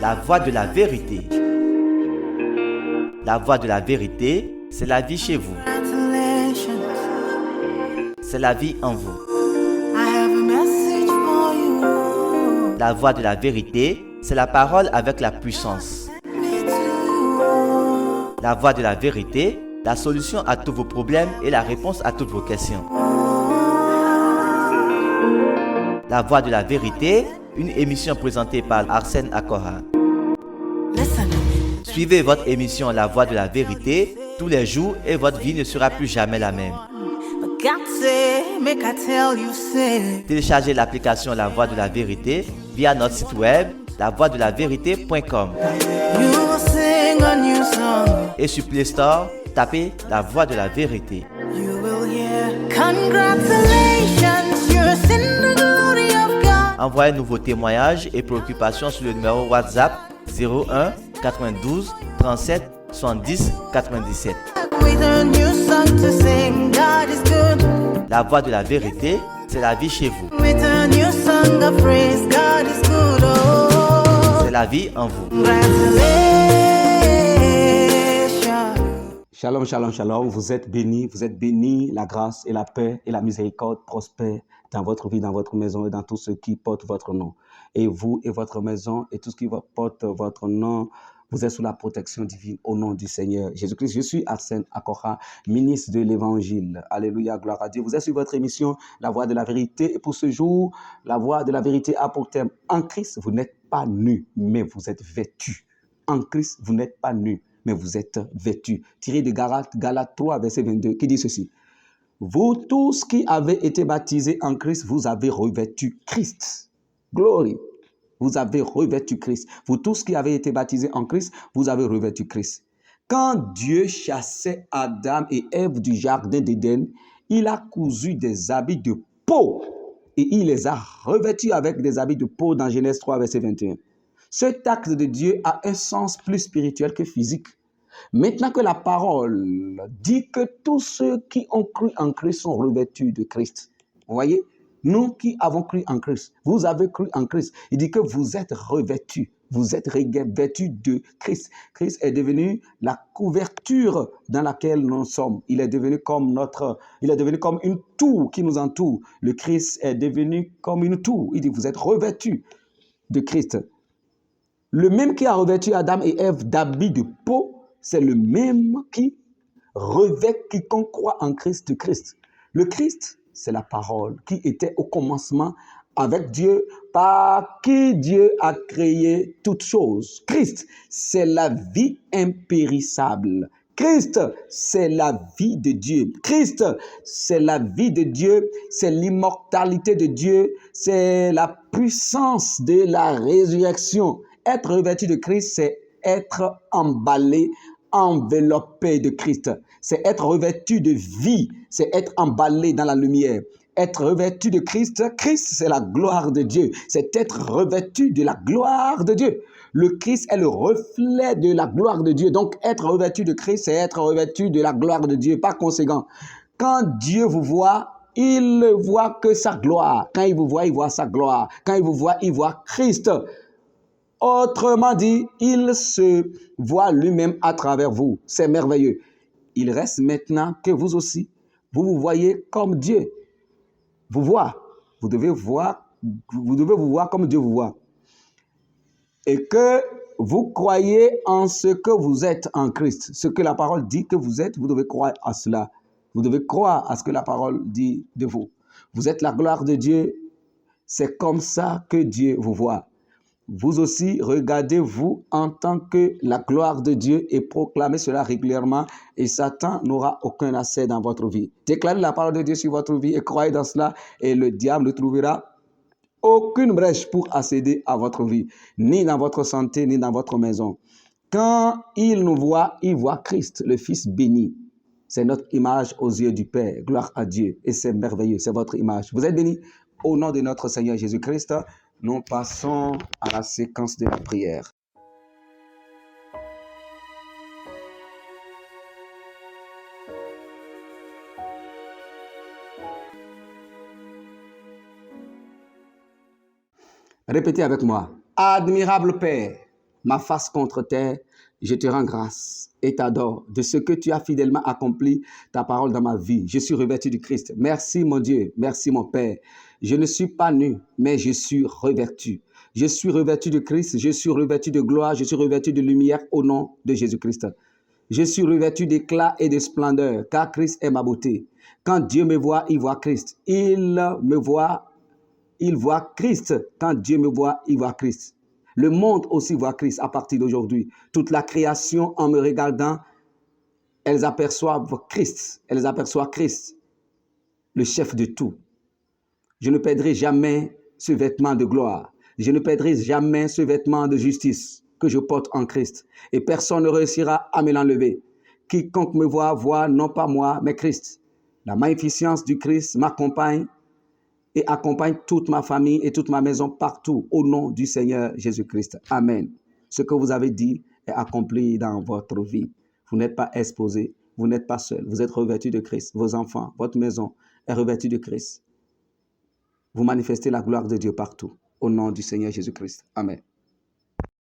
La voie de la vérité. La voie de la vérité, c'est la vie chez vous. C'est la vie en vous. La voie de la vérité, c'est la parole avec la puissance. La voie de la vérité, la solution à tous vos problèmes et la réponse à toutes vos questions. La voie de la vérité, une émission présentée par Arsène Akora. Suivez votre émission La Voie de la Vérité tous les jours et votre vie ne sera plus jamais la même. Téléchargez l'application La Voie de la Vérité via notre site web lavoiedelavérité.com. Et sur Play Store, tapez La Voie de la Vérité. Envoyez-nous vos témoignages et préoccupations sur le numéro WhatsApp 01 92 37 70 97. La voie de la vérité, c'est la vie chez vous. C'est la vie en vous. Shalom, shalom, shalom. Vous êtes bénis. La grâce et la paix et la miséricorde prospèrent dans votre vie, dans votre maison et dans tout ce qui porte votre nom. Et vous et votre maison et tout ce qui porte votre nom, vous êtes sous la protection divine au nom du Seigneur Jésus-Christ. Je suis Arsène Akora, ministre de l'Évangile. Alléluia, gloire à Dieu. Vous êtes sur votre émission La Voie de la Vérité. Et pour ce jour, La Voie de la Vérité a pour thème: en Christ, vous n'êtes pas nus, mais vous êtes vêtus. En Christ, vous n'êtes pas nus, mais vous êtes vêtus. Tiré de Galates 3, verset 22, qui dit ceci: vous tous qui avez été baptisés en Christ, vous avez revêtu Christ. Glory. Vous avez revêtu Christ. Vous tous qui avez été baptisés en Christ, vous avez revêtu Christ. Quand Dieu chassait Adam et Ève du jardin d'Éden, il a cousu des habits de peau et il les a revêtus avec des habits de peau dans Genèse 3, verset 21. Cet acte de Dieu a un sens plus spirituel que physique. Maintenant que la parole dit que tous ceux qui ont cru en Christ sont revêtus de Christ. Vous voyez? Nous qui avons cru en Christ, vous avez cru en Christ. Il dit que vous êtes revêtus. Vous êtes revêtus de Christ. Christ est devenu la couverture dans laquelle nous sommes. Il est devenu comme une tour qui nous entoure. Le Christ est devenu comme une tour. Il dit, vous êtes revêtus de Christ. Le même qui a revêtu Adam et Ève d'habits de peau, c'est le même qui revêt quiconque croit en Christ de Christ. Le Christ, c'est la parole qui était au commencement avec Dieu, par qui Dieu a créé toutes choses. Christ, c'est la vie impérissable. Christ, c'est la vie de Dieu. Christ, c'est la vie de Dieu, c'est l'immortalité de Dieu, c'est la puissance de la résurrection. Être revêtu de Christ, c'est être emballé, enveloppé de Christ. C'est être revêtu de vie, c'est être emballé dans la lumière. Être revêtu de Christ, Christ c'est la gloire de Dieu, c'est être revêtu de la gloire de Dieu. Le Christ est le reflet de la gloire de Dieu. Donc être revêtu de Christ, c'est être revêtu de la gloire de Dieu. Par conséquent, quand Dieu vous voit, il ne voit que sa gloire. Quand il vous voit, il voit sa gloire. Quand il vous voit, il voit Christ. Autrement dit, il se voit lui-même à travers vous. C'est merveilleux. Il reste maintenant que vous aussi, vous vous voyez comme Dieu vous voit. Vous devez vous voir comme Dieu vous voit. Et que vous croyez en ce que vous êtes en Christ. Ce que la parole dit que vous êtes, vous devez croire à cela. Vous devez croire à ce que la parole dit de vous. Vous êtes la gloire de Dieu. C'est comme ça que Dieu vous voit. Vous aussi, regardez-vous en tant que la gloire de Dieu et proclamez cela régulièrement et Satan n'aura aucun accès dans votre vie. Déclarez la parole de Dieu sur votre vie et croyez dans cela et le diable ne trouvera aucune brèche pour accéder à votre vie, ni dans votre santé, ni dans votre maison. Quand il nous voit, il voit Christ, le Fils béni. C'est notre image aux yeux du Père. Gloire à Dieu. Et c'est merveilleux, c'est votre image. Vous êtes bénis au nom de notre Seigneur Jésus-Christ. Nous passons à la séquence de la prière. Répétez avec moi. Admirable Père, ma face contre terre, je te rends grâce et t'adore de ce que tu as fidèlement accompli ta parole dans ma vie. Je suis revêtu du Christ. Merci mon Dieu, merci mon Père. Je ne suis pas nu, mais je suis revêtu. Je suis revêtu de Christ, je suis revêtu de gloire, je suis revêtu de lumière au nom de Jésus-Christ. Je suis revêtu d'éclat et de splendeur, car Christ est ma beauté. Quand Dieu me voit, il voit Christ. Il voit Christ. Quand Dieu me voit, il voit Christ. Le monde aussi voit Christ à partir d'aujourd'hui. Toute la création, en me regardant, elles aperçoivent Christ. Elles aperçoivent Christ, le chef de tout. Je ne perdrai jamais ce vêtement de gloire. Je ne perdrai jamais ce vêtement de justice que je porte en Christ. Et personne ne réussira à me l'enlever. Quiconque me voit non pas moi, mais Christ. La magnificence du Christ m'accompagne et accompagne toute ma famille et toute ma maison partout au nom du Seigneur Jésus-Christ. Amen. Ce que vous avez dit est accompli dans votre vie. Vous n'êtes pas exposé, vous n'êtes pas seul. Vous êtes revêtu de Christ. Vos enfants, votre maison est revêtue de Christ. Vous manifestez la gloire de Dieu partout au nom du Seigneur Jésus-Christ. Amen.